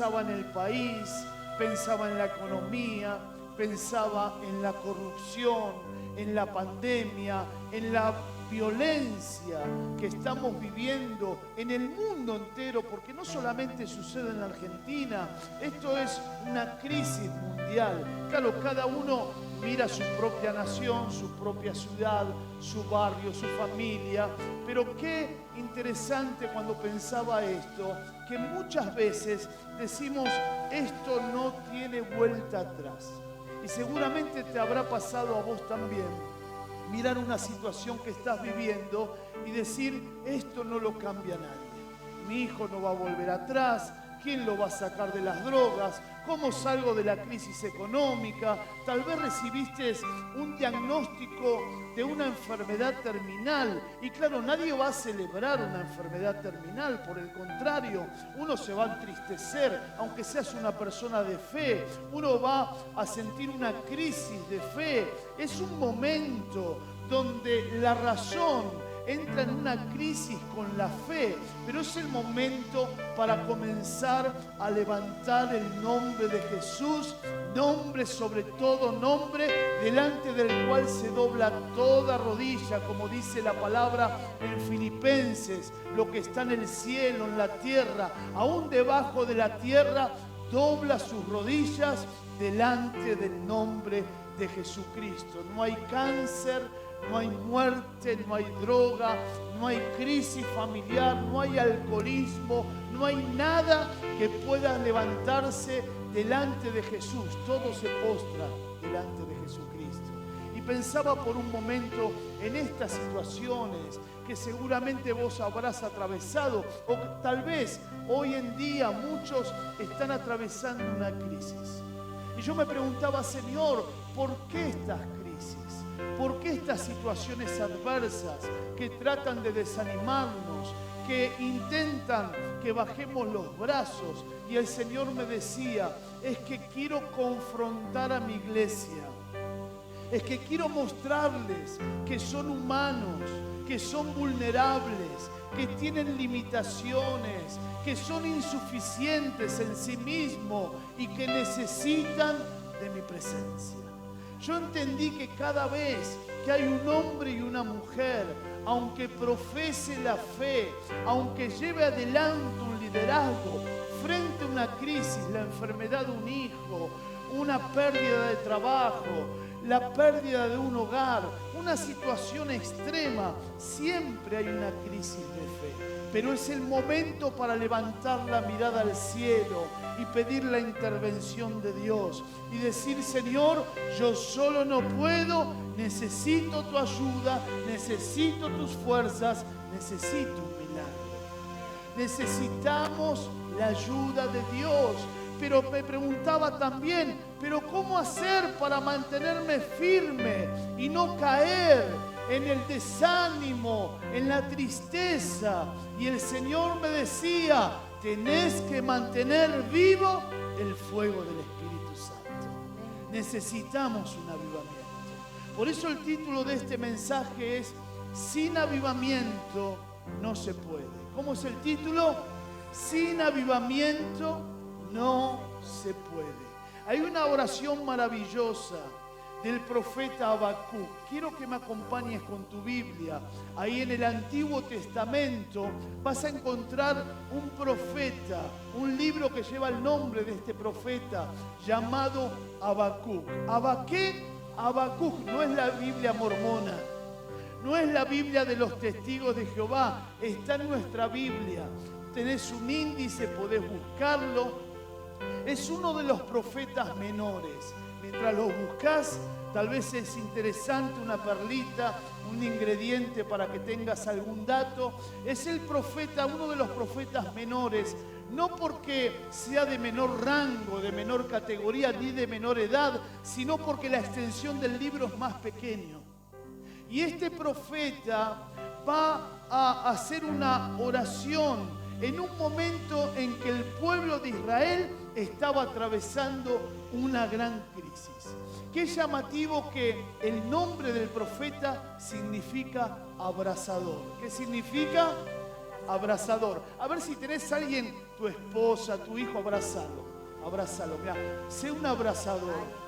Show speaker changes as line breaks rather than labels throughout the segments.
pensaba en el país, pensaba en la economía, pensaba en la corrupción, en la pandemia, en la violencia que estamos viviendo en el mundo entero, porque no solamente sucede en la Argentina, esto es una crisis mundial. Claro, cada uno mira su propia nación, su propia ciudad, su barrio, su familia, pero qué interesante cuando pensaba esto, que muchas veces decimos, esto no tiene vuelta atrás. Y seguramente te habrá pasado a vos también, mirar una situación que estás viviendo y decir, esto no lo cambia nadie. Mi hijo no va a volver atrás. ¿Quién lo va a sacar de las drogas? ¿Cómo salgo de la crisis económica? Tal vez recibiste un diagnóstico de una enfermedad terminal. Y claro, nadie va a celebrar una enfermedad terminal. Por el contrario, uno se va a entristecer, aunque seas una persona de fe. Uno va a sentir una crisis de fe. Es un momento donde la razón entra en una crisis con la fe, pero es el momento para comenzar a levantar el nombre de Jesús, nombre sobre todo nombre, delante del cual se dobla toda rodilla, como dice la palabra en Filipenses, lo que está en el cielo, en la tierra, aún debajo de la tierra, dobla sus rodillas delante del nombre de Jesucristo. No hay cáncer, no hay muerte, no hay droga, no hay crisis familiar, no hay alcoholismo, no hay nada que pueda levantarse delante de Jesús. Todo se postra delante de Jesucristo. Y pensaba por un momento en estas situaciones que seguramente vos habrás atravesado, o tal vez hoy en día muchos están atravesando una crisis. Y yo me preguntaba, Señor, ¿por qué estas crisis? ¿Por qué estas situaciones adversas que tratan de desanimarnos, que intentan que bajemos los brazos? Y el Señor me decía, es que quiero confrontar a mi iglesia. Es que quiero mostrarles que son humanos, que son vulnerables, que tienen limitaciones, que son insuficientes en sí mismos y que necesitan de mi presencia. Yo entendí que cada vez que hay un hombre y una mujer, aunque profese la fe, aunque lleve adelante un liderazgo frente a una crisis, la enfermedad de un hijo, una pérdida de trabajo, la pérdida de un hogar, una situación extrema, siempre hay una crisis de fe. Pero es el momento para levantar la mirada al cielo y pedir la intervención de Dios y decir, Señor, yo solo no puedo, necesito tu ayuda, necesito tus fuerzas, necesito un milagro. Necesitamos la ayuda de Dios. Pero me preguntaba también, ¿pero cómo hacer para mantenerme firme y no caer en el desánimo, en la tristeza? Y el Señor me decía, tenés que mantener vivo el fuego del Espíritu Santo. Necesitamos un avivamiento. Por eso el título de este mensaje es, sin avivamiento no se puede. ¿Cómo es el título? Sin avivamiento no se puede. Hay una oración maravillosa del profeta Habacuc. Quiero que me acompañes con tu Biblia. Ahí en el Antiguo Testamento vas a encontrar un profeta, un libro que lleva el nombre de este profeta llamado Habacuc. Habacuc no es la Biblia mormona, no es la Biblia de los testigos de Jehová, está en nuestra Biblia. Tenés un índice, podés buscarlo. Es uno de los profetas menores. Mientras lo buscas, tal vez es interesante una perlita, un ingrediente para que tengas algún dato. Es el profeta, uno de los profetas menores, no porque sea de menor rango, de menor categoría, ni de menor edad, sino porque la extensión del libro es más pequeño. Y este profeta va a hacer una oración en un momento en que el pueblo de Israel estaba atravesando una gran crisis. Qué llamativo que el nombre del profeta significa abrazador. ¿Qué significa? abrazador. A ver si tenés a alguien, tu esposa, tu hijo, abrázalo. Abrázalo, mirá, sé un abrazador.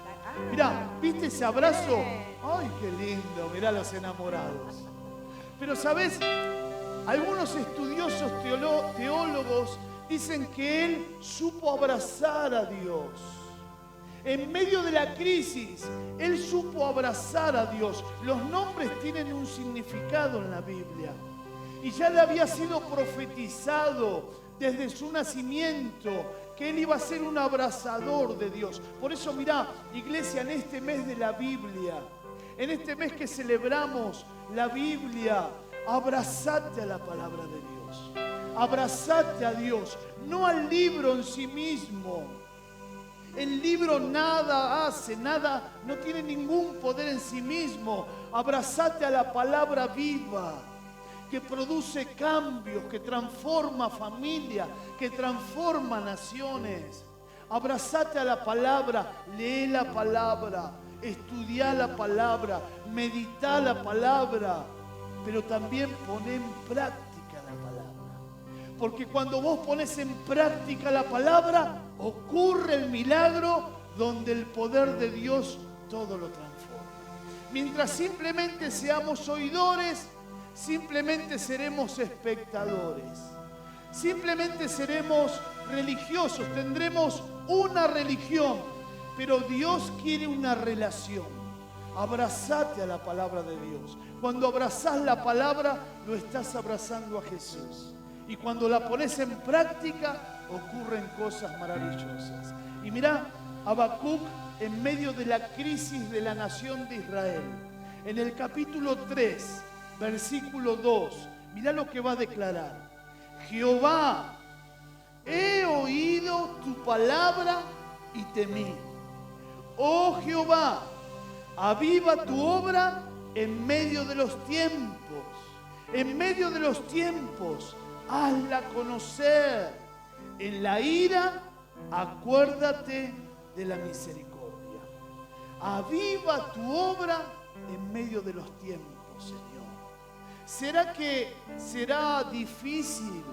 Mirá, ¿viste ese abrazo? ¡Ay, qué lindo! Mirá los enamorados. Pero, ¿sabés? Algunos estudiosos teólogos dicen que él supo abrazar a Dios. En medio de la crisis, él supo abrazar a Dios. Los nombres tienen un significado en la Biblia. Y ya le había sido profetizado desde su nacimiento que él iba a ser un abrazador de Dios. Por eso, mirá, iglesia, en este mes de la Biblia, en este mes que celebramos la Biblia, abrazate a la palabra de Dios. Abrazate a Dios, no al libro en sí mismo. El libro nada hace, nada, no tiene ningún poder en sí mismo. Abrazate a la palabra viva, que produce cambios, que transforma familias, que transforma naciones. Abrazate a la palabra, lee la palabra, estudia la palabra, medita la palabra, pero también poné en práctica la palabra. Porque cuando vos pones en práctica la palabra, ocurre el milagro donde el poder de Dios todo lo transforma. Mientras simplemente seamos oidores, simplemente seremos espectadores. Simplemente seremos religiosos, tendremos una religión, pero Dios quiere una relación. Abrazate a la palabra de Dios. Cuando abrazás la palabra, lo estás abrazando a Jesús. Y cuando la pones en práctica, ocurren cosas maravillosas. Y mirá, Habacuc, en medio de la crisis de la nación de Israel, en el capítulo 3, versículo 2, mirá lo que va a declarar. Jehová, he oído tu palabra y temí. Oh Jehová, aviva tu obra en medio de los tiempos. En medio de los tiempos, hazla conocer. En la ira, acuérdate de la misericordia. Aviva tu obra en medio de los tiempos, Señor. ¿Será que será difícil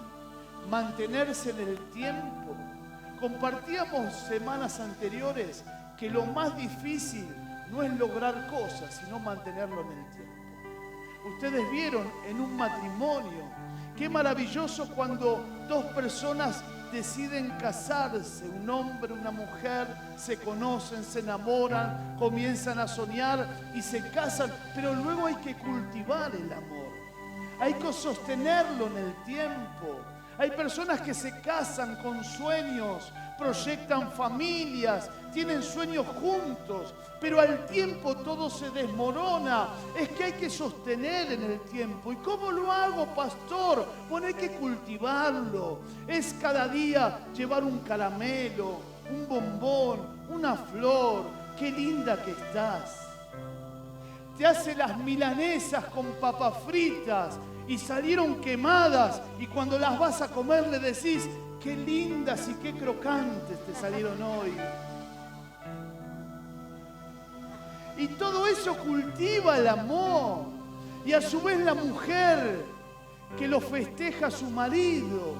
mantenerse en el tiempo? Compartíamos semanas anteriores que lo más difícil no es lograr cosas, sino mantenerlo en el tiempo. Ustedes vieron en un matrimonio, qué maravilloso cuando dos personas deciden casarse, un hombre, una mujer, se conocen, se enamoran, comienzan a soñar y se casan, pero luego hay que cultivar el amor, hay que sostenerlo en el tiempo. Hay personas que se casan con sueños, proyectan familias, tienen sueños juntos, pero al tiempo todo se desmorona. Es que hay que sostener en el tiempo. ¿Y cómo lo hago, pastor? Bueno, hay que cultivarlo. Es cada día llevar un caramelo, un bombón, una flor. ¡Qué linda que estás! Te hace las milanesas con papas fritas y salieron quemadas, y cuando las vas a comer le decís, qué lindas y qué crocantes te salieron hoy. Y todo eso cultiva el amor. Y a su vez la mujer que lo festeja a su marido.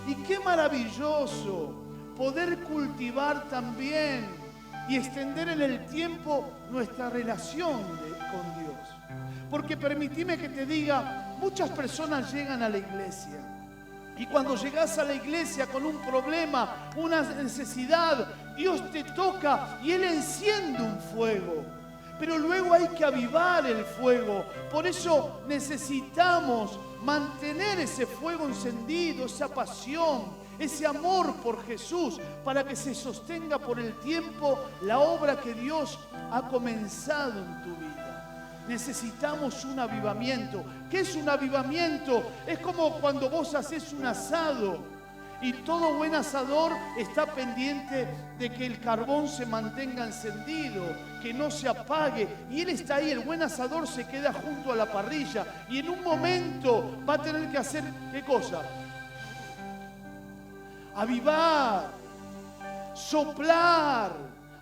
Y qué maravilloso poder cultivar también y extender en el tiempo nuestra relación con Dios. Porque permitime que te diga, muchas personas llegan a la iglesia. Y cuando llegas a la iglesia con un problema, una necesidad, Dios te toca y Él enciende un fuego. Pero luego hay que avivar el fuego. Por eso necesitamos mantener ese fuego encendido, esa pasión, ese amor por Jesús, para que se sostenga por el tiempo la obra que Dios ha comenzado en tu vida. Necesitamos un avivamiento. ¿Qué es un avivamiento? Es como cuando vos haces un asado y todo buen asador está pendiente de que el carbón se mantenga encendido, que no se apague. Y él está ahí, el buen asador se queda junto a la parrilla y en un momento va a tener que hacer, ¿qué cosa? Avivar, soplar,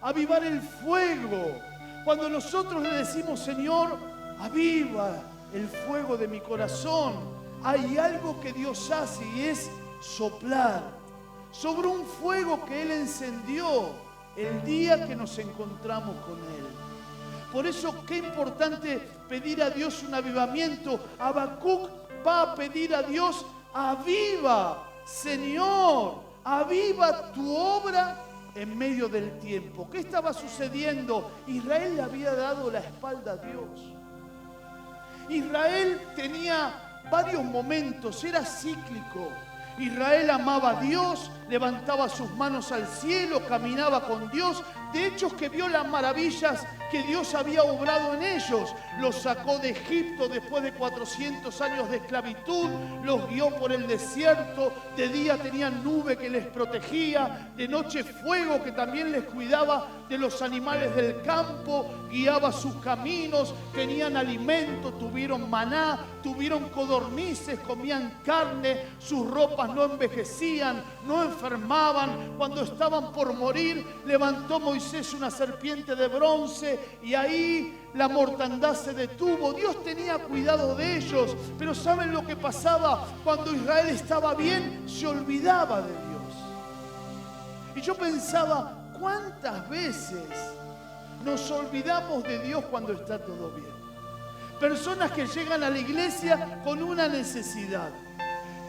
avivar el fuego. Cuando nosotros le decimos, Señor, aviva el fuego de mi corazón, hay algo que Dios hace y es soplar sobre un fuego que Él encendió el día que nos encontramos con Él. Por eso, qué importante pedir a Dios un avivamiento. Habacuc va a pedir a Dios: aviva, Señor, aviva tu obra en medio del tiempo. ¿Qué estaba sucediendo? Israel le había dado la espalda a Dios. Israel tenía varios momentos, era cíclico. Israel amaba a Dios, levantaba sus manos al cielo, caminaba con Dios. De hecho, que vio las maravillas que Dios había obrado en ellos. Los sacó de Egipto después de 400 años de esclavitud, los guió por el desierto. De día tenían nube que les protegía, de noche fuego que también les cuidaba de los animales del campo, guiaba sus caminos, tenían alimento, tuvieron maná, tuvieron codornices, comían carne, sus ropas no envejecían, no enfermaban. Cuando estaban por morir, levantó Moisés una serpiente de bronce y ahí la mortandad se detuvo. Dios tenía cuidado de ellos, pero ¿saben lo que pasaba? Cuando Israel estaba bien, se olvidaba de Dios. Y yo pensaba, ¿cuántas veces nos olvidamos de Dios cuando está todo bien? Personas que llegan a la iglesia con una necesidad,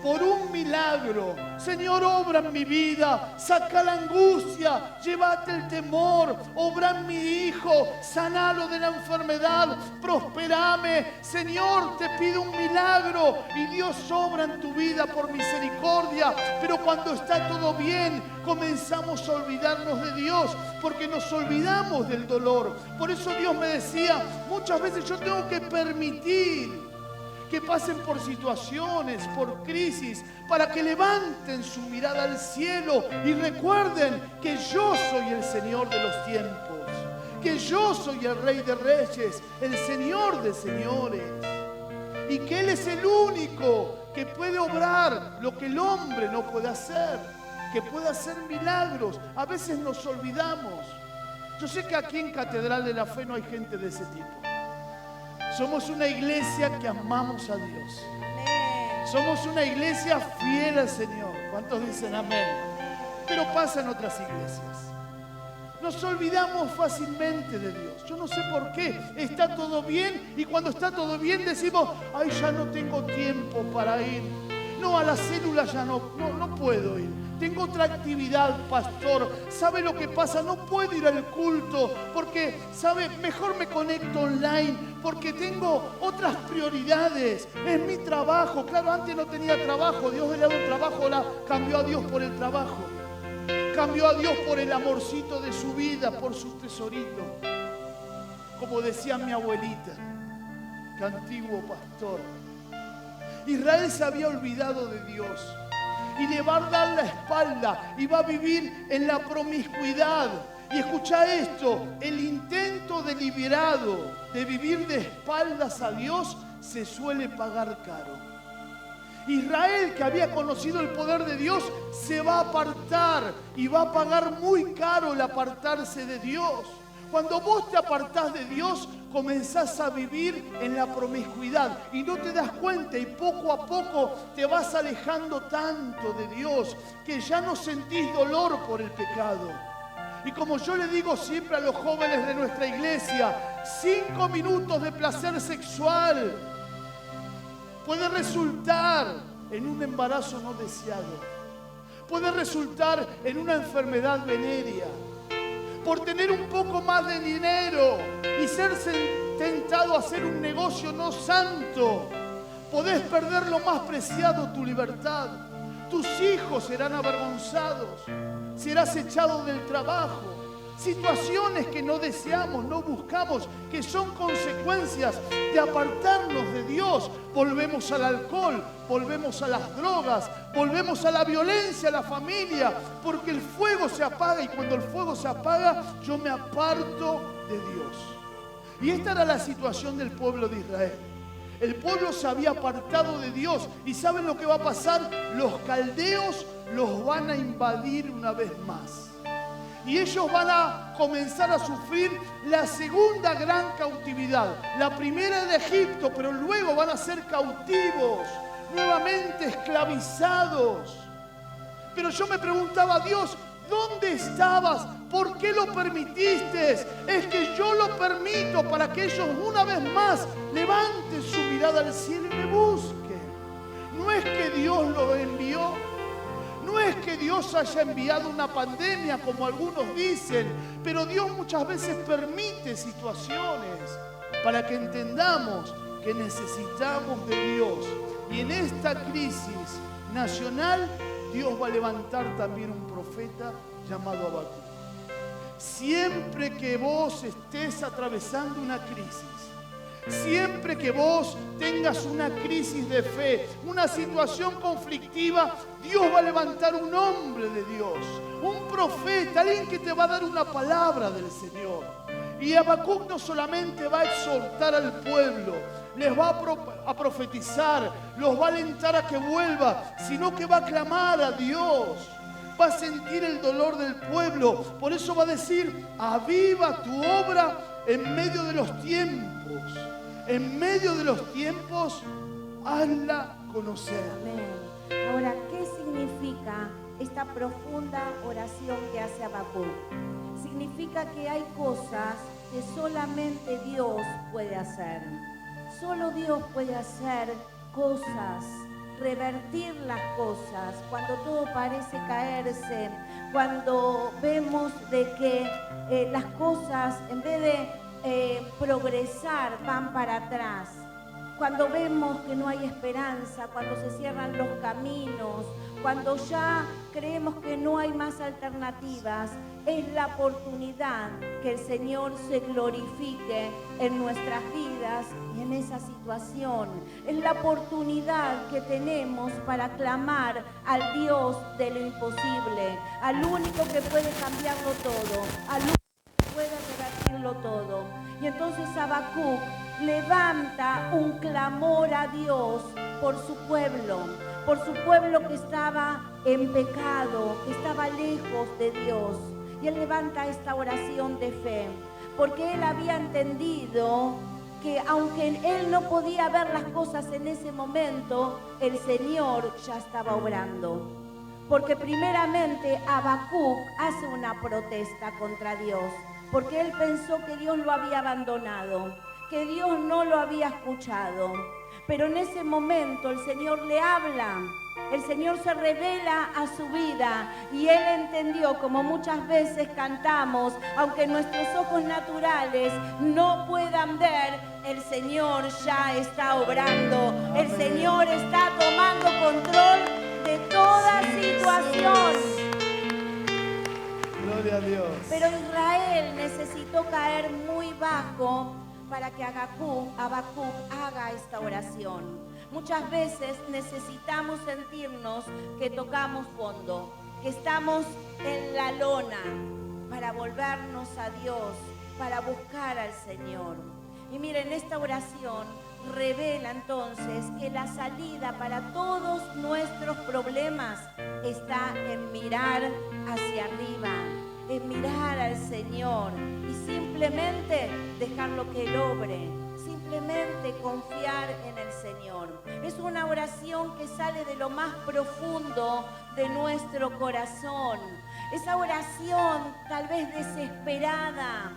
por un milagro. Señor, obra en mi vida, saca la angustia, llévate el temor, obra en mi hijo, sanalo de la enfermedad, prosperame. Señor, te pido un milagro y Dios obra en tu vida por misericordia. Pero cuando está todo bien, comenzamos a olvidarnos de Dios porque nos olvidamos del dolor. Por eso Dios me decía, muchas veces yo tengo que permitir que pasen por situaciones, por crisis, para que levanten su mirada al cielo y recuerden que yo soy el Señor de los tiempos, que yo soy el Rey de Reyes, el Señor de señores, y que Él es el único que puede obrar lo que el hombre no puede hacer, que puede hacer milagros. A veces nos olvidamos. Yo sé que aquí en Catedral de la Fe no hay gente de ese tipo. Somos una iglesia que amamos a Dios. Amén. Somos una iglesia fiel al Señor. ¿Cuántos dicen amén? Pero pasa en otras iglesias. Nos olvidamos fácilmente de Dios. Yo no sé por qué. Está todo bien y cuando está todo bien decimos, ay, ya no tengo tiempo para ir. No, a la célula ya no puedo ir. Tengo otra actividad, pastor. ¿Sabe lo que pasa? No puedo ir al culto porque, ¿sabe? Mejor me conecto online porque tengo otras prioridades. Es mi trabajo. Claro, antes no tenía trabajo. Dios le daba un trabajo, ahora cambió a Dios por el trabajo. Cambió a Dios por el amorcito de su vida, por su tesorito. Como decía mi abuelita, que antiguo pastor. Israel se había olvidado de Dios. Y le va a dar la espalda y va a vivir en la promiscuidad. Y escucha esto, el intento deliberado de vivir de espaldas a Dios se suele pagar caro. Israel, que había conocido el poder de Dios, se va a apartar y va a pagar muy caro el apartarse de Dios. Cuando vos te apartás de Dios, comenzás a vivir en la promiscuidad y no te das cuenta y poco a poco te vas alejando tanto de Dios que ya no sentís dolor por el pecado. Y como yo le digo siempre a los jóvenes de nuestra iglesia, 5 minutos de placer sexual puede resultar en un embarazo no deseado, puede resultar en una enfermedad venérea. Por tener un poco más de dinero y ser tentado a hacer un negocio no santo, podés perder lo más preciado, tu libertad. Tus hijos serán avergonzados, serás echado del trabajo. Situaciones que no deseamos, no buscamos, que son consecuencias de apartarnos de Dios. Volvemos al alcohol, volvemos a las drogas, volvemos a la violencia, a la familia, porque el fuego se apaga y cuando el fuego se apaga, yo me aparto de Dios. Y esta era la situación del pueblo de Israel. El pueblo se había apartado de Dios y ¿saben lo que va a pasar? Los caldeos los van a invadir una vez más. Y ellos van a comenzar a sufrir la segunda gran cautividad. La primera de Egipto, pero luego van a ser cautivos. nuevamente esclavizados. Pero yo me preguntaba, Dios, ¿dónde estabas? ¿Por qué lo permitiste? Es que yo lo permito para que ellos una vez más levanten su mirada al cielo y me busquen. No es que Dios lo envió. No es que Dios haya enviado una pandemia como algunos dicen, pero Dios muchas veces permite situaciones para que entendamos que necesitamos de Dios. Y en esta crisis nacional, Dios va a levantar también un profeta llamado Habacuc. Siempre que vos estés atravesando una crisis, siempre que vos tengas una crisis de fe, una situación conflictiva, Dios va a levantar un hombre de Dios, un profeta, alguien que te va a dar una palabra del Señor. Y Habacuc no solamente va a exhortar al pueblo, les va a profetizar, los va a alentar a que vuelva, sino que va a clamar a Dios. Va a sentir el dolor del pueblo. Por eso va a decir, aviva tu obra en medio de los tiempos. En medio de los tiempos, hazla conocer.
Amén. Ahora, ¿qué significa esta profunda oración que hace Habacuc? Significa que hay cosas que solamente Dios puede hacer. Solo Dios puede hacer cosas, revertir las cosas, cuando todo parece caerse, cuando vemos de que las cosas en vez de progresar van para atrás, cuando vemos que no hay esperanza, cuando se cierran los caminos, cuando ya creemos que no hay más alternativas, es la oportunidad que el Señor se glorifique en nuestras vidas y en esa situación. Es la oportunidad que tenemos para clamar al Dios de lo imposible, al único que puede cambiarlo todo, al único que puede revertirlo todo. Y entonces Habacuc levanta un clamor a Dios por su pueblo que estaba en pecado, que estaba lejos de Dios. Y él levanta esta oración de fe, porque él había entendido que aunque él no podía ver las cosas en ese momento, el Señor ya estaba obrando. Porque primeramente Habacuc hace una protesta contra Dios, porque él pensó que Dios lo había abandonado, que Dios no lo había escuchado. Pero en ese momento el Señor le habla, el Señor se revela a su vida y él entendió, como muchas veces cantamos, aunque nuestros ojos naturales no puedan ver, el Señor ya está obrando. El Señor está tomando control de toda situación.
Gloria a Dios.
Pero Israel necesitó caer muy bajo para que Habacuc haga esta oración. Muchas veces necesitamos sentirnos que tocamos fondo, que estamos en la lona para volvernos a Dios, para buscar al Señor. Y miren, esta oración revela entonces que la salida para todos nuestros problemas está en mirar hacia arriba, en mirar al Señor y simplemente dejarlo que Él obre, simplemente confiar en el Señor. Es una oración que sale de lo más profundo de nuestro corazón. Esa oración tal vez desesperada,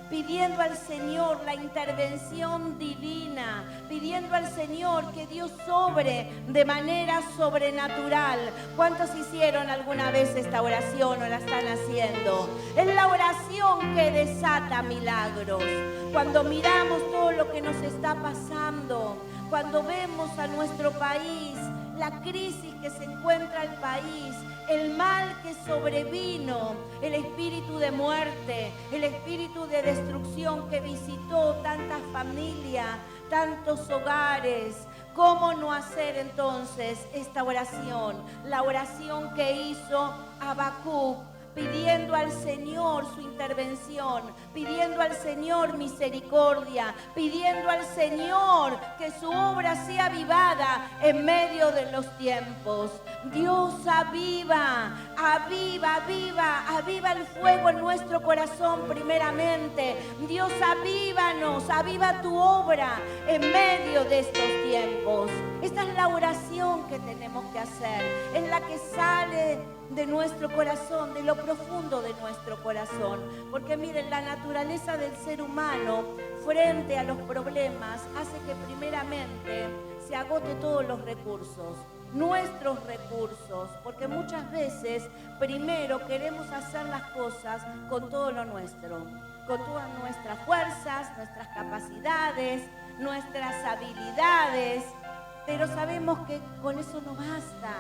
pidiendo al Señor la intervención divina, pidiendo al Señor que Dios obre de manera sobrenatural. ¿Cuántos hicieron alguna vez esta oración o la están haciendo? Es la oración que desata milagros. Cuando miramos todo lo que nos está pasando, cuando vemos a nuestro país, la crisis que se encuentra el país, el mal que sobrevino, el espíritu de muerte, el espíritu de destrucción que visitó tantas familias, tantos hogares. ¿Cómo no hacer entonces esta oración? La oración que hizo Habacuc pidiendo al Señor su intervención, pidiendo al Señor misericordia, pidiendo al Señor que su obra sea avivada en medio de los tiempos. Dios aviva, aviva, aviva, aviva el fuego en nuestro corazón primeramente. Dios avívanos, aviva tu obra en medio de estos tiempos. Esta es la oración que tenemos que hacer, es la que sale de nuestro corazón, de lo profundo de nuestro corazón. Porque miren, la naturaleza del ser humano frente a los problemas hace que primeramente se agote todos los recursos, nuestros recursos, porque muchas veces primero queremos hacer las cosas con todo lo nuestro, con todas nuestras fuerzas, nuestras capacidades, nuestras habilidades, pero sabemos que con eso no basta.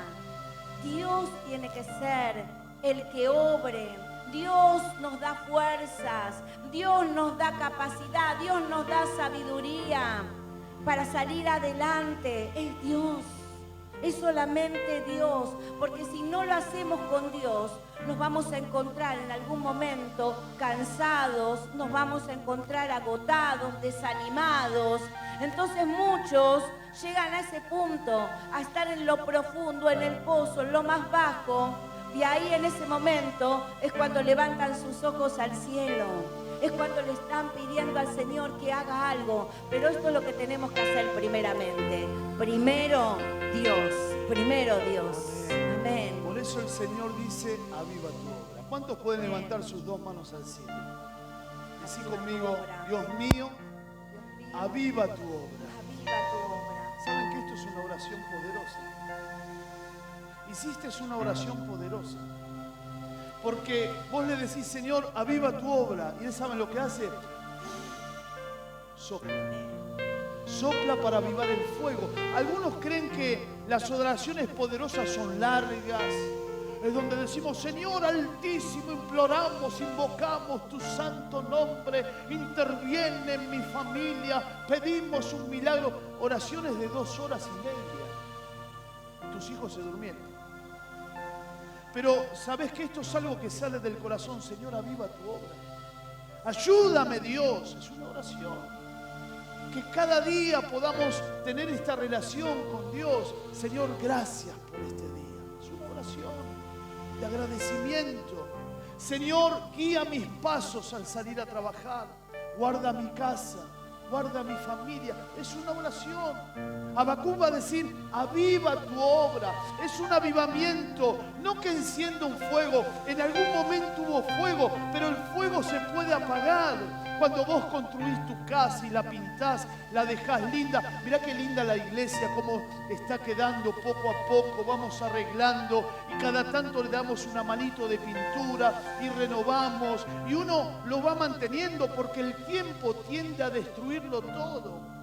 Dios tiene que ser el que obre. Dios nos da fuerzas, Dios nos da capacidad, Dios nos da sabiduría para salir adelante. Es Dios, es solamente Dios, porque si no lo hacemos con Dios, nos vamos a encontrar en algún momento cansados, nos vamos a encontrar agotados, desanimados. Entonces muchos llegan a ese punto, a estar en lo profundo, en el pozo, en lo más bajo, y ahí en ese momento es cuando levantan sus ojos al cielo, es cuando le están pidiendo al Señor que haga algo. Pero esto es lo que tenemos que hacer primeramente. Primero Dios, primero Dios. Amén.
Por eso el Señor dice, aviva tu obra. ¿Cuántos pueden levantar sus dos manos al cielo? Decí conmigo, Dios mío, aviva tu obra.
Aviva tu obra.
¿Saben que esto es una oración poderosa? Hiciste una oración poderosa. Porque vos le decís, Señor, aviva tu obra. Y Él sabe lo que hace. Sopla. Sopla para avivar el fuego. Algunos creen que las oraciones poderosas son largas. Es donde decimos, Señor Altísimo, imploramos, invocamos tu santo nombre, interviene en mi familia, pedimos un milagro. Oraciones de 2 horas y media. Tus hijos se durmieron. Pero ¿sabes que esto es algo que sale del corazón? Señor, aviva tu obra. Ayúdame, Dios. Es una oración. Que cada día podamos tener esta relación con Dios. Señor, gracias por este día. Es una oración de agradecimiento. Señor, guía mis pasos al salir a trabajar. Guarda mi casa, guarda mi familia. Es una oración. Habacuc va a decir, aviva tu obra. Es un avivamiento, no que encienda un fuego. En algún momento hubo fuego, pero el fuego se puede apagar. Cuando vos construís tu casa y la pintás, la dejás linda. Mirá qué linda la iglesia, cómo está quedando poco a poco. Vamos arreglando y cada tanto le damos una manito de pintura y renovamos. Y uno lo va manteniendo porque el tiempo tiende a destruirlo todo.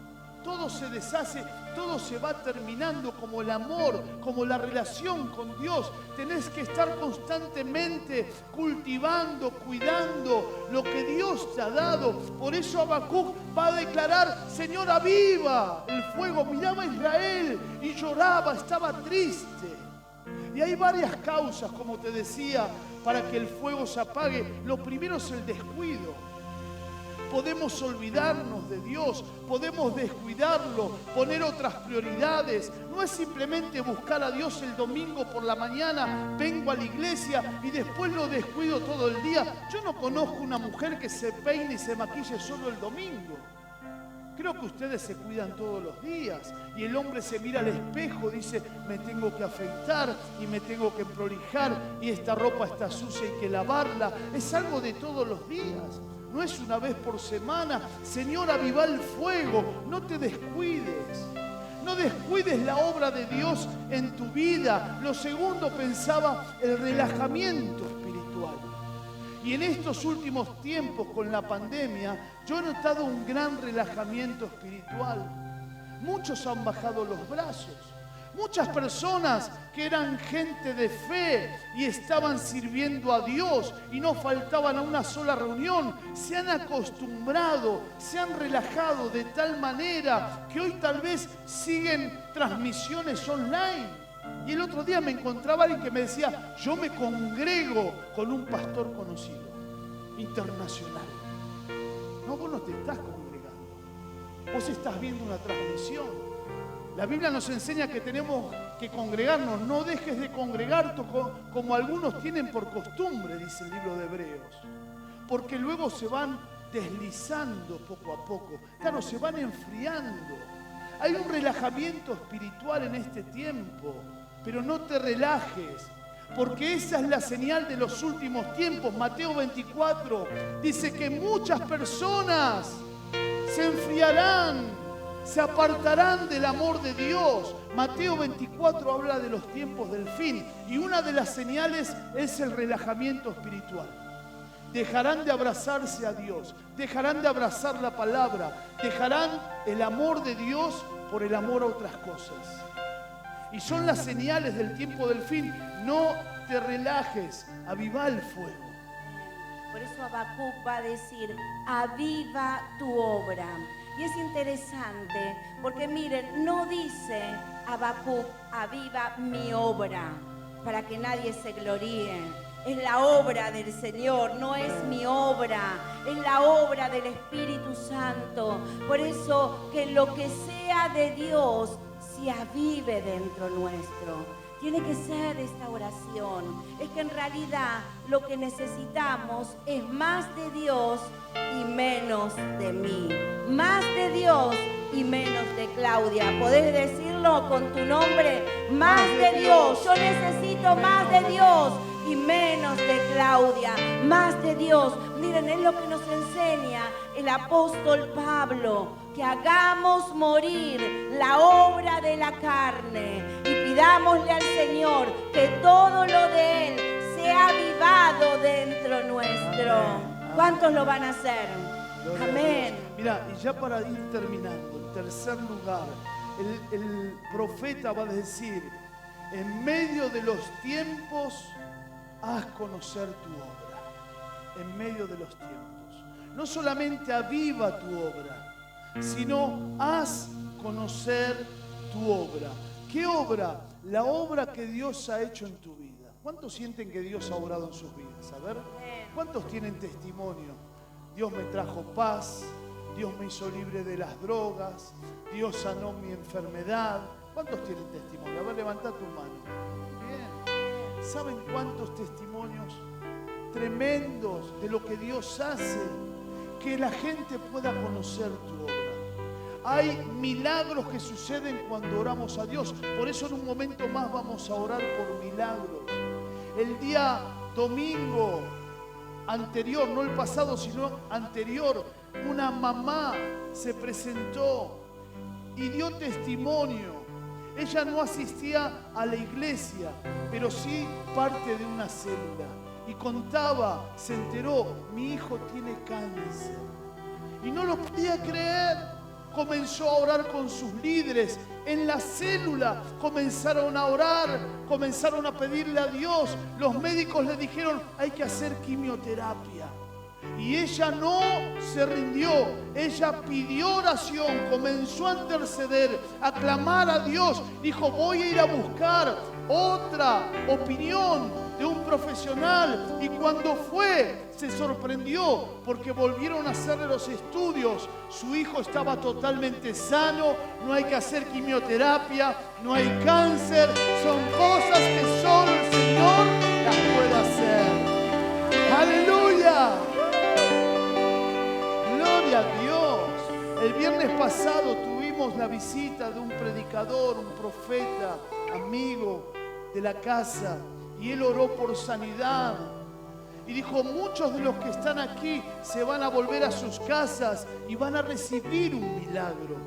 Todo se deshace, todo se va terminando, como el amor, como la relación con Dios. Tenés que estar constantemente cultivando, cuidando lo que Dios te ha dado. Por eso Habacuc va a declarar, Señor, aviva el fuego. Miraba a Israel y lloraba, estaba triste. Y hay varias causas, como te decía, para que el fuego se apague. Lo primero es el descuido. Podemos olvidarnos de Dios, podemos descuidarlo, poner otras prioridades. No es simplemente buscar a Dios el domingo por la mañana, vengo a la iglesia y después lo descuido todo el día. Yo no conozco una mujer que se peine y se maquille solo el domingo. Creo que ustedes se cuidan todos los días. Y el hombre se mira al espejo, dice, me tengo que afeitar y me tengo que prolijar y esta ropa está sucia, hay que lavarla. Es algo de todos los días. No es una vez por semana. Señor, aviva el fuego. No te descuides. No descuides la obra de Dios en tu vida. Lo segundo, pensaba, el relajamiento espiritual. Y en estos últimos tiempos con la pandemia, yo he notado un gran relajamiento espiritual. Muchos han bajado los brazos. Muchas personas que eran gente de fe y estaban sirviendo a Dios y no faltaban a una sola reunión, se han acostumbrado, se han relajado de tal manera que hoy tal vez siguen transmisiones online. Y el otro día me encontraba alguien que me decía, yo me congrego con un pastor conocido, internacional. No, vos no te estás congregando. Vos estás viendo una transmisión. La Biblia nos enseña que tenemos que congregarnos. No dejes de congregarte como algunos tienen por costumbre, dice el libro de Hebreos. Porque luego se van deslizando poco a poco. Claro, se van enfriando. Hay un relajamiento espiritual en este tiempo. Pero no te relajes, porque esa es la señal de los últimos tiempos. Mateo 24 dice que muchas personas se enfriarán, se apartarán del amor de Dios. Mateo 24 habla de los tiempos del fin y una de las señales es el relajamiento espiritual. Dejarán de abrazarse a Dios, dejarán de abrazar la palabra, dejarán el amor de Dios por el amor a otras cosas. Y son las señales del tiempo del fin. No te relajes, aviva el fuego.
Por eso Habacuc va a decir, aviva tu obra. Y es interesante, porque miren, no dice Habacuc, aviva mi obra, para que nadie se gloríe. Es la obra del Señor, no es mi obra, es la obra del Espíritu Santo. Por eso que lo que sea de Dios se avive dentro nuestro. Tiene que ser esta oración. Es que en realidad lo que necesitamos es más de Dios y menos de mí. Más de Dios y menos de Claudia. ¿Podés decirlo con tu nombre? Más de Dios. Yo necesito más de Dios y menos de Claudia. Más de Dios. Miren, es lo que nos enseña el apóstol Pablo. Que hagamos morir la obra de la carne y pidámosle al Señor que todo lo de Él sea avivado dentro nuestro. ¿Cuántos lo van a hacer? Amén.
Mira, y ya para ir terminando, en tercer lugar, el profeta va a decir, en medio de los tiempos, haz conocer tu obra. En medio de los tiempos. No solamente aviva tu obra, sino haz conocer tu obra. ¿Qué obra? La obra que Dios ha hecho en tu vida. ¿Cuántos sienten que Dios ha obrado en sus vidas? A ver, ¿cuántos tienen testimonio? Dios me trajo paz, Dios me hizo libre de las drogas, Dios sanó mi enfermedad. ¿Cuántos tienen testimonio? A ver, levanta tu mano. Bien. ¿Saben cuántos testimonios tremendos de lo que Dios hace? Que la gente pueda conocer tu obra. Hay milagros que suceden cuando oramos a Dios. Por eso en un momento más vamos a orar por milagros. El día domingo anterior, no el pasado, sino anterior, una mamá se presentó y dio testimonio. Ella no asistía a la iglesia, pero sí parte de una célula. Y contaba, se enteró, mi hijo tiene cáncer. Y no lo podía creer. Comenzó a orar con sus líderes. En la célula comenzaron a orar, comenzaron a pedirle a Dios. Los médicos le dijeron, hay que hacer quimioterapia. Y ella no se rindió, ella pidió oración, comenzó a interceder, a clamar a Dios. Dijo, voy a ir a buscar otra opinión de un profesional. Y cuando fue, se sorprendió porque volvieron a hacerle los estudios. Su hijo estaba totalmente sano, no hay que hacer quimioterapia, no hay cáncer. Son cosas que solo el Señor las puede hacer. ¡Aleluya! ¡Gloria a Dios! El viernes pasado tuvimos la visita de un predicador, un profeta, amigo de la casa, y él oró por sanidad. Y dijo, muchos de los que están aquí se van a volver a sus casas y van a recibir un milagro.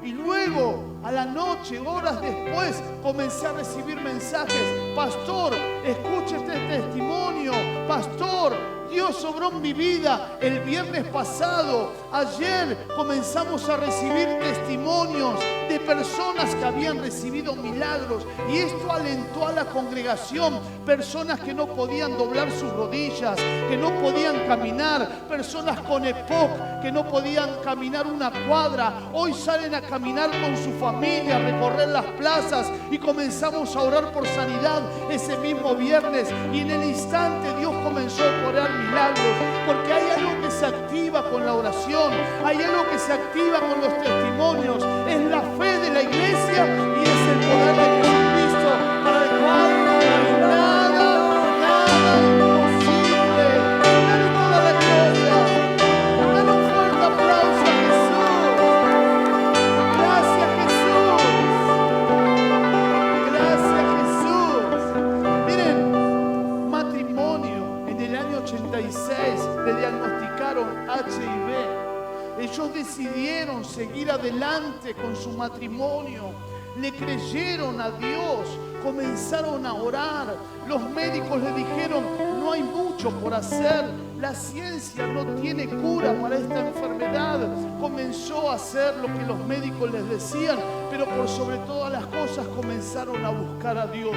Y luego, a la noche, horas después, comencé a recibir mensajes. Pastor, escuche este testimonio. Pastor, Dios obró en mi vida el viernes pasado. Ayer comenzamos a recibir testimonios de personas que habían recibido milagros, y esto alentó a la congregación. Personas que no podían doblar sus rodillas, que no podían caminar, personas con EPOC que no podían caminar una cuadra, hoy salen a caminar con su familia, a recorrer las plazas, y comenzamos a orar por sanidad ese mismo viernes, y en el instante Dios comenzó a operar milagros, porque hay algo que se activa con la oración, hay algo que se activa con los testimonios, es la fe de la iglesia y es el poder de Jesucristo, para el cual no hay nada imposible. Dale toda la gloria, dale un fuerte aplauso a Jesús. Gracias Jesús, gracias Jesús. Miren, matrimonio, en el año 86 le diagnosticaron HIV. Ellos decidieron seguir adelante con su matrimonio, le creyeron a Dios, comenzaron a orar. Los médicos le dijeron: no hay mucho por hacer, la ciencia no tiene cura para esta enfermedad. Comenzó a hacer lo que los médicos les decían, pero por sobre todas las cosas comenzaron a buscar a Dios.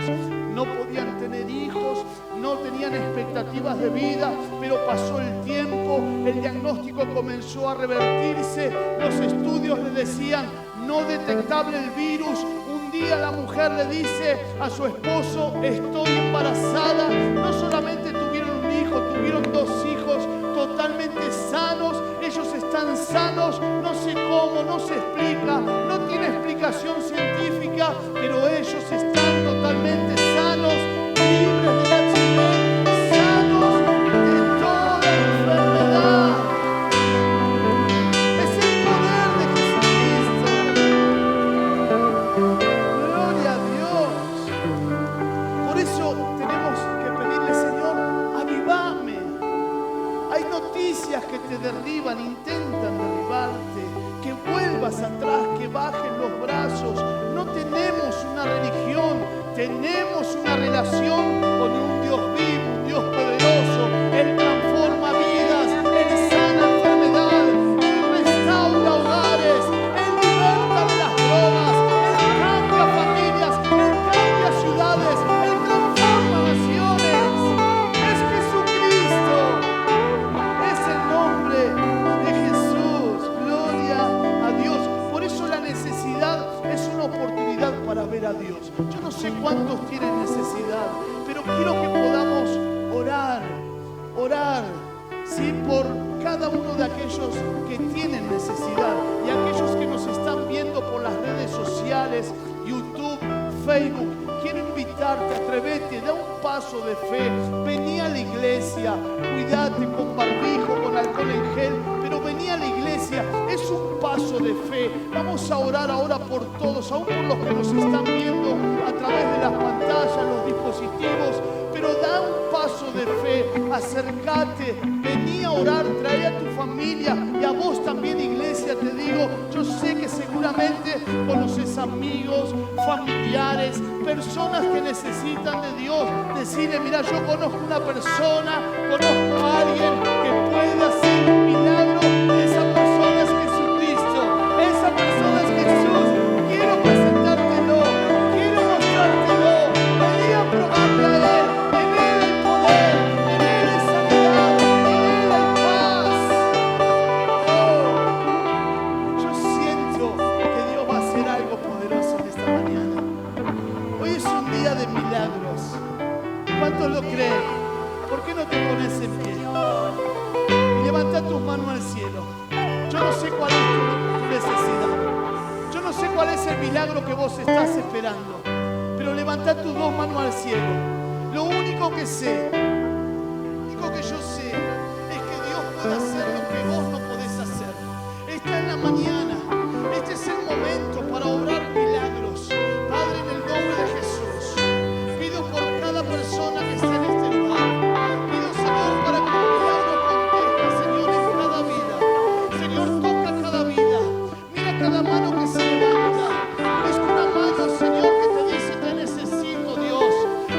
No podían tener hijos, no tenían expectativas de vida, pero pasó el tiempo, el diagnóstico comenzó a revertirse, los estudios le decían: no detectable el virus. Un día la mujer le dice a su esposo: estoy embarazada. No solamente tuvieron un hijo, tuvieron 2 hijos totalmente sanos. Ellos están sanos, no sé cómo, no se explica, no tiene explicación científica, pero ellos están totalmente sanos, libres del HIV, sanos de toda enfermedad. Es el poder de Jesucristo. Gloria a Dios. Por eso tenemos que pedirle: Señor, avivame. Hay noticias que te derriban, intentan derribarte, que vuelvas atrás, que bajen los brazos. No tenemos una religión, tenemos una relación con un Dios vivo, un Dios poderoso. Él transforma vidas, Él sana enfermedad, Él restaura hogares, Él liberta de las drogas, Él cambia familias, Él cambia ciudades, Él transforma naciones. Es Jesucristo, es el nombre de Jesús. Gloria a Dios. Por eso la necesidad es una oportunidad para ver a Dios. Yo no sé cuántos tienen necesidad, pero quiero que podamos orar, ¿sí? Por cada uno de aquellos que tienen necesidad y aquellos que nos están viendo por las redes sociales, YouTube, Facebook. Quiero invitarte, atrévete, da un paso de fe, vení a la iglesia, cuídate con barbijo, con alcohol en gel, pero vení a la iglesia, es un paso de fe. Vamos a orar ahora por todos, aún por los que nos están viendo a través de las pantallas, los dispositivos, pero da un paso de fe, acércate, vení a orar, trae a tu familia y a vos también, iglesia. Te digo, yo sé que seguramente conoces amigos, familiares, personas que necesitan de Dios. Decirle: mira, yo conozco una persona, conozco a alguien que puede hacer un milagro. Esa persona es Jesucristo, esa persona es Jesús. Quiero presentártelo, quiero mostrártelo. Vení a probarle a Él. En Él hay poder, en Él hay sanidad, en Él hay paz. Oh, yo siento que Dios va a hacer algo poderoso en esta mañana. Hoy es un día de milagros. ¿Cuántos lo creen? ¿Por qué no te pones en pie? Y levanta tus manos al cielo. Yo no sé cuál es tu necesidad. Yo no sé cuál es el milagro que vos estás esperando. Pero levanta tus 2 manos al cielo. Lo único que sé, lo único que yo sé, es que Dios puede hacer lo que vos no podés hacer. Esta es la mañana. Este es el momento para obrar milagros. Padre, en el nombre de Jesús, pido por cada persona que está en este lugar. Pido, Señor, para que un milagro acontezca, Señor, en cada vida. Señor, toca cada vida. Mira cada mano que se levanta. Es una mano, Señor, que te dice: te necesito, Dios.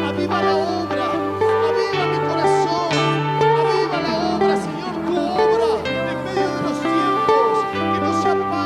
Aviva la obra. Aviva mi corazón. Aviva la obra, Señor, tu obra en medio de los tiempos. Que no se apague.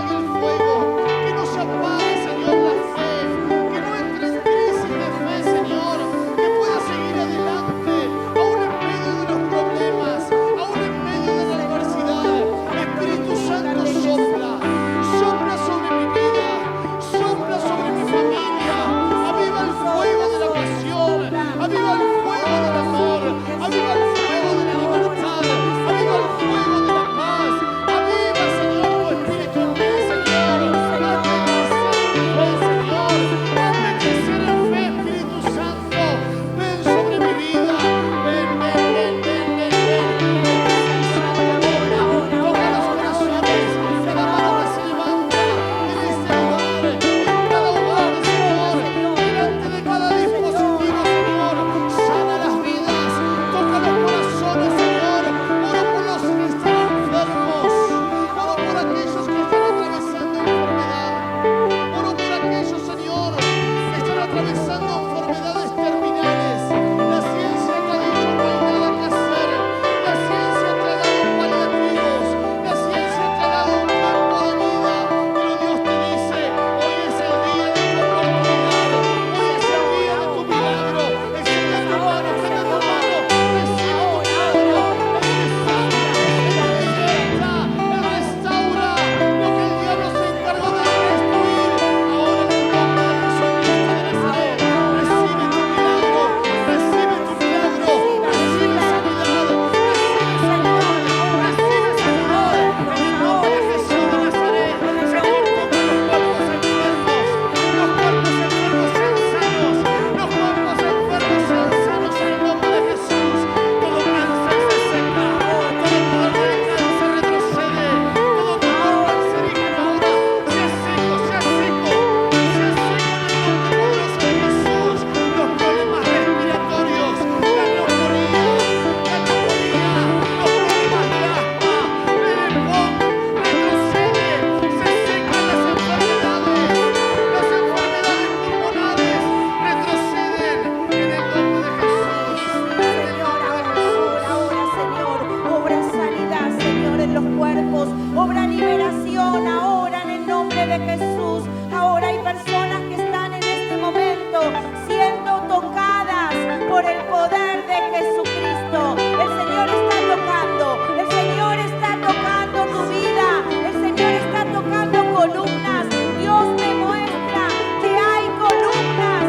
nombre de Jesús. Ahora hay personas que están en este momento siendo tocadas por el poder de Jesucristo. El Señor está tocando, el Señor está tocando tu vida, el Señor está tocando columnas. Dios me muestra que hay columnas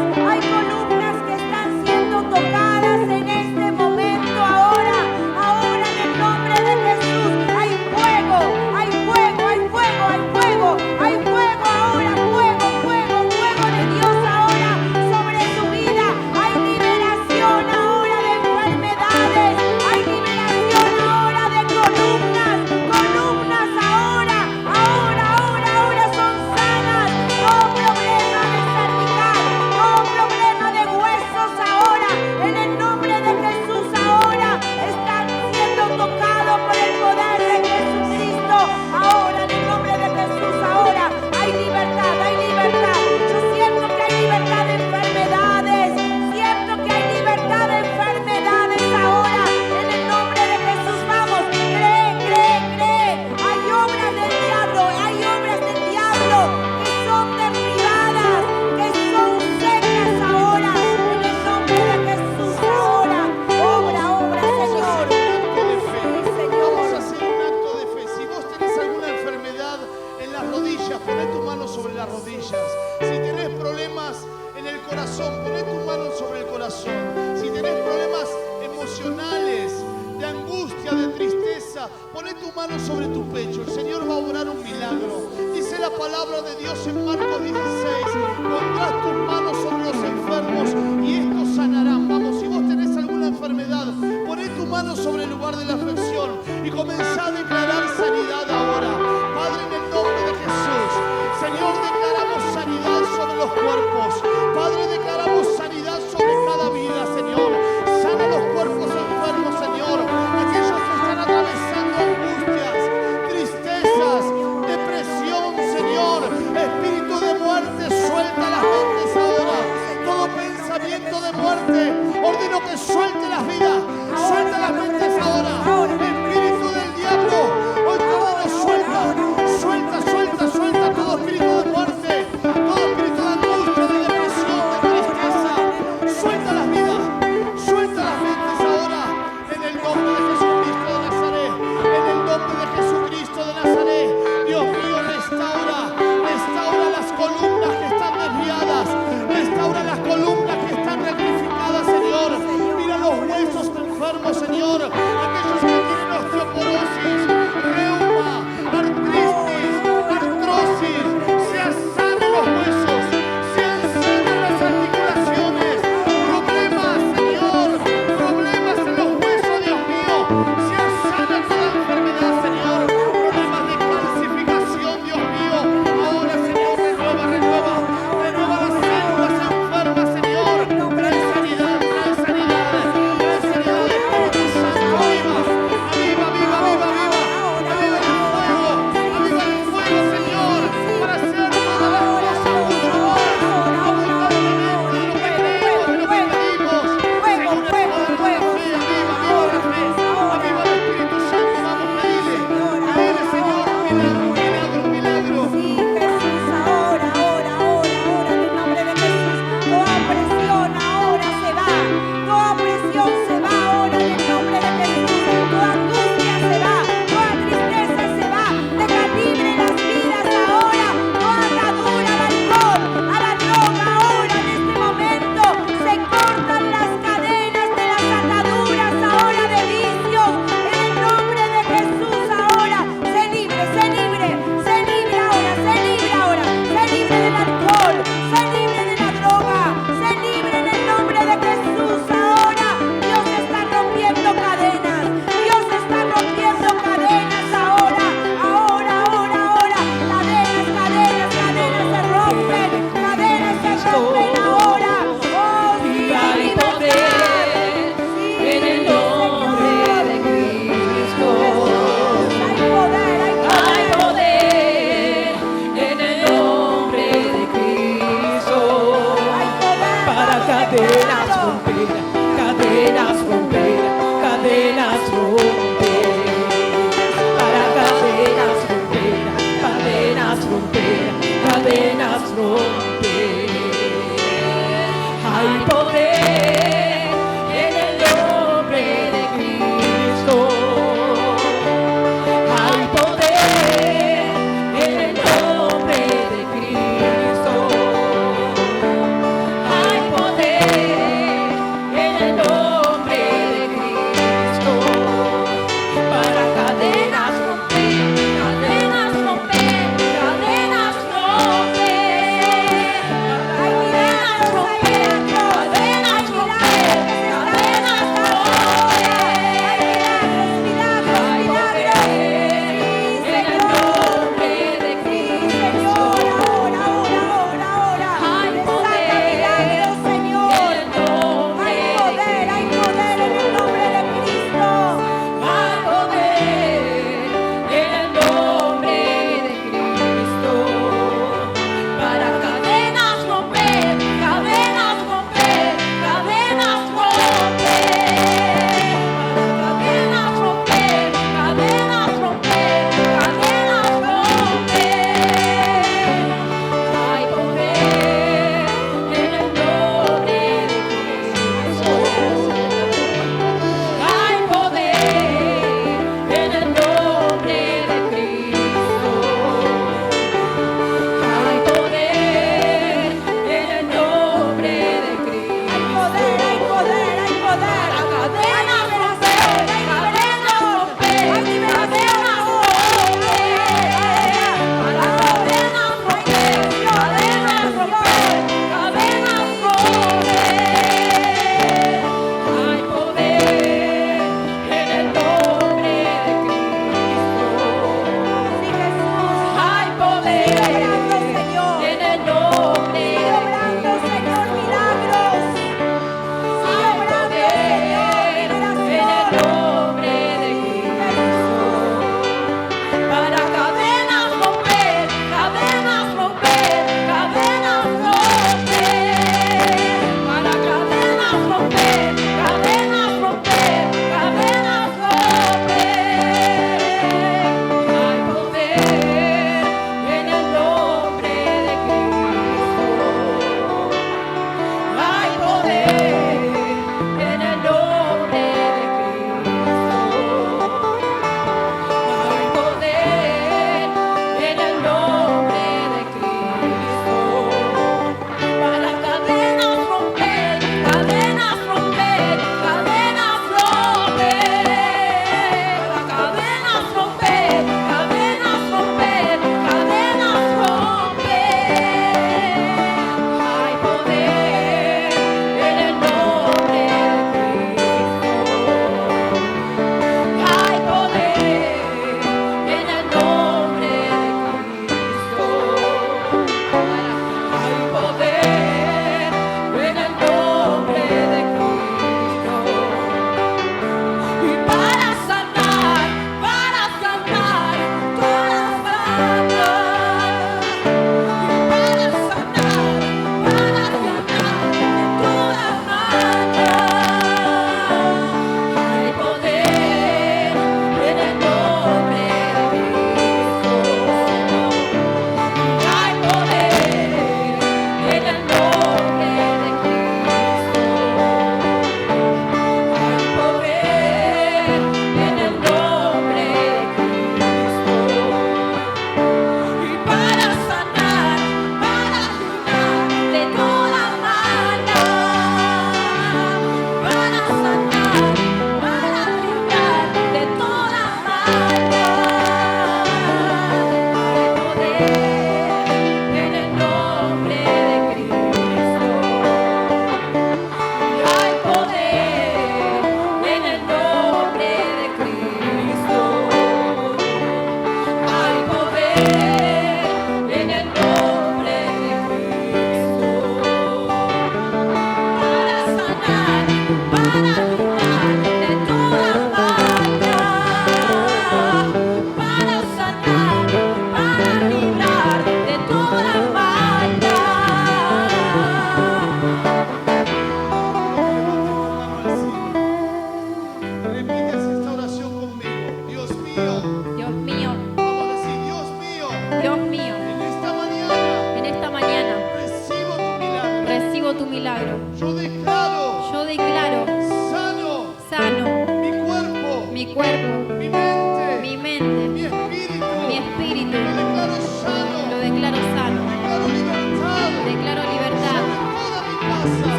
que están siendo tocadas en este momento. Ahora en el nombre de Jesús hay fuego, hay fuego, hay fuego, hay fuego, hay fuego ahora, fuego de Dios ahora sobre tu vida. Hay liberación ahora de enfermedades, hay liberación ahora de columnas ahora son sanas. No problema de cervical, no problema de huesos ahora, en el nombre de Jesús ahora están siendo tocados por el poder de Jesucristo. Ahora en el nombre de Jesús ahora hay libertad, hay libertad. Yo siento que hay libertad de enfermedades, siento que hay libertad de enfermedades ahora en el nombre de Jesús. Vamos, cree. Hay obras del diablo que son derribadas, que son secas ahora en el nombre de Jesús. Ahora, obra, Señor.
Vamos a hacer un acto de fe. Si vos tenés alguna enfermedad en las rodillas, poné tu mano sobre las rodillas. Si tenés problemas en el corazón, poné tu mano sobre el corazón. Si tenés problemas emocionales, de angustia, de tristeza, poné tu mano sobre tu pecho. El Señor va a obrar un milagro. Dice la palabra de Dios en Marcos 16: pondrás tus manos sobre los enfermos y estos sanarán. Vamos, si vos tenés alguna enfermedad, poné tu mano sobre el lugar de la aflicción y comenzá a declarar sanidad ahora. Padre, en el nombre de Jesús, Señor, declaramos sanidad sobre los cuerpos. Padre, declaramos sanidad sobre cada vida, Señor. Sana los cuerpos enfermos, Señor. Aquellos que están atravesando angustias, tristezas, depresión, Señor. Espíritu de muerte, suelta las mentes ahora. Todo pensamiento de muerte, ordeno que suelte las vidas, suelta las mentes ahora. Espíritu del diablo, hoy te ordeno suelta todo espíritu de muerte, todo espíritu de angustia, de depresión, de tristeza. Suelta las vidas, suelta las mentes ahora, en el nombre de Jesucristo de Nazaret, en el nombre de Jesucristo de Nazaret. Dios mío, restaura las columnas que están desviadas, restaura las columnas que están rectificadas, Señor. Mira los huesos enfermos, Señor, aquellos que tienen osteoporosis, reuma, artrosis, sean sanos los huesos, sean sanas las articulaciones, problemas, Señor, problemas en los huesos, Dios mío, sean sanas toda enfermedad, Señor, problemas de calcificación, Dios mío, ahora, Señor, renueva las células enfermas, Señor, trae sanidad, Espíritu Santo, aviva el fuego, Señor, para hacer todas las cosas mucho más abundantemente de lo que creemos, de lo que pedimos, según el poder de la fe. Aviva el Espíritu Santo, vamos, pedile, Señor, un milagro.
Sí, Jesús, ahora, en el nombre de Jesús. Toda presión ahora se va, toda presión se va ahora en el nombre de Jesús. Toda angustia se va, toda tristeza se va. Deja libre las vidas ahora, toda atadura al alcohol, a la droga ahora en este momento. Se cortan las cadenas de las ataduras ahora de vicios. En el nombre de Jesús ahora, sé libre ahora, sé libre del alcohol, sé libre de la droga, sé libre en el nombre de Jesús ahora. Dios está rompiendo cadenas, ahora, cadenas se rompen ahora. Oh, sí,
Hay poder en el nombre de Cristo.
hay poder.
Hay poder en el nombre de Cristo.
Hay poder
Para cadenas romper, cadenas romper, cadenas romper. Para cadenas romper, cadenas romper, romper. Hay poder en el nombre de Cristo. Hay poder en el nombre de Cristo. Hay poder en el nombre de Cristo para cadenas romper, cadenas romper, cadenas romper.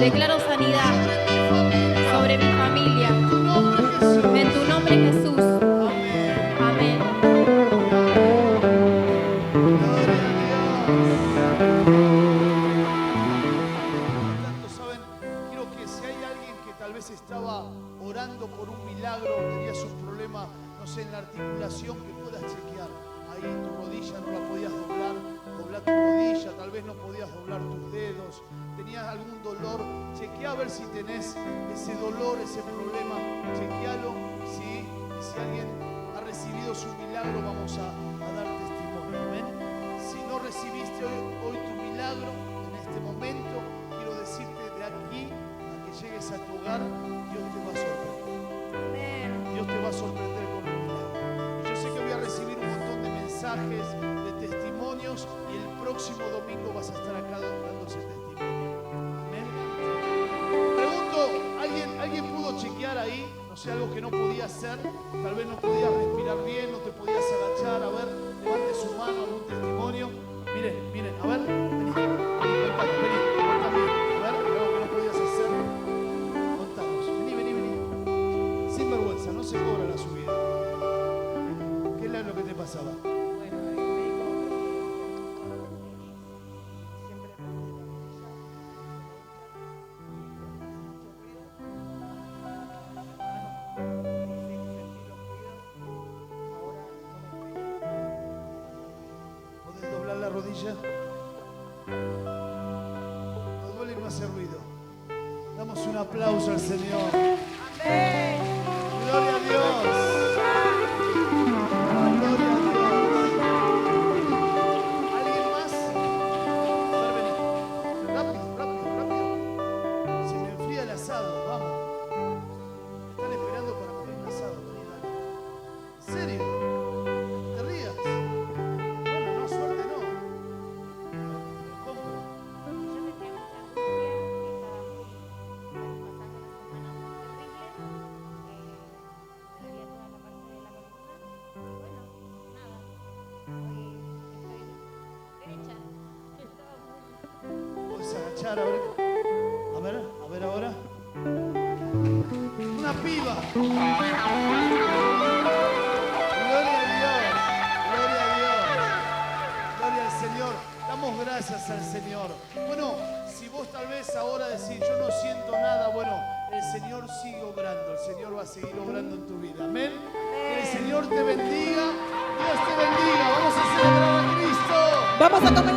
Declaro sanidad sobre mi familia.
En tu nombre, Jesús.
En tu nombre, Jesús.
Amén.
Amén.
Gloria a Dios. Por tanto, ¿saben? Quiero que si hay alguien que tal vez estaba orando por un milagro, tenías un problema, no sé, en la articulación, que puedas chequear. Ahí tu rodilla no la podías doblar, dobla tu rodilla, tal vez no podías doblar tus dedos, tenías algún dolor, chequea a ver si tenés ese dolor, ese problema, chequealo, ¿sí? Y si alguien ha recibido su milagro, vamos a dar testimonio, ¿amén? Si no recibiste hoy tu milagro, en este momento, quiero decirte de aquí a que llegues a tu hogar, Dios te va a sorprender. Dios te va a sorprender con un milagro. Y yo sé que voy a recibir un montón de mensajes, de testimonios, y el próximo domingo vas a estar acá dando ese testimonio. Amén. Pregunto, ¿alguien pudo chequear ahí? No sé, algo que no podía hacer, tal vez no podías respirar bien, no te podías agachar. A ver, levante su mano, algún testimonio. Miren, a ver, vení, contanos, vení, contame. A ver, algo que no podías hacer, contanos. Vení. Sin vergüenza, no se cobra la subida. ¿Qué es lo que te pasaba?
Bueno, el médico siempre
¿Podés doblar la rodilla? No duele y no hace ruido. Damos un aplauso al Señor.
Amén.
Gloria a Dios. Gloria a Dios. ¿Alguien más? A ver, vení. Rápido. Se me enfría el asado, vamos. Me están esperando para comer un asado. Vení, dale. ¿En serio? ¿Te rías? Bueno, no, suerte no. Lo compro.
Yo me quedé mucha
agachar, a ver ahora. Una piba. Gloria a Dios, gloria a Dios, gloria al Señor. Damos gracias al Señor. Bueno, si vos tal vez ahora decís, yo no siento nada, bueno, el Señor sigue obrando, el Señor va a seguir obrando en tu vida. Amén. Que el Señor te bendiga, Dios te bendiga. Vamos a celebrar a Cristo.
Vamos a tomar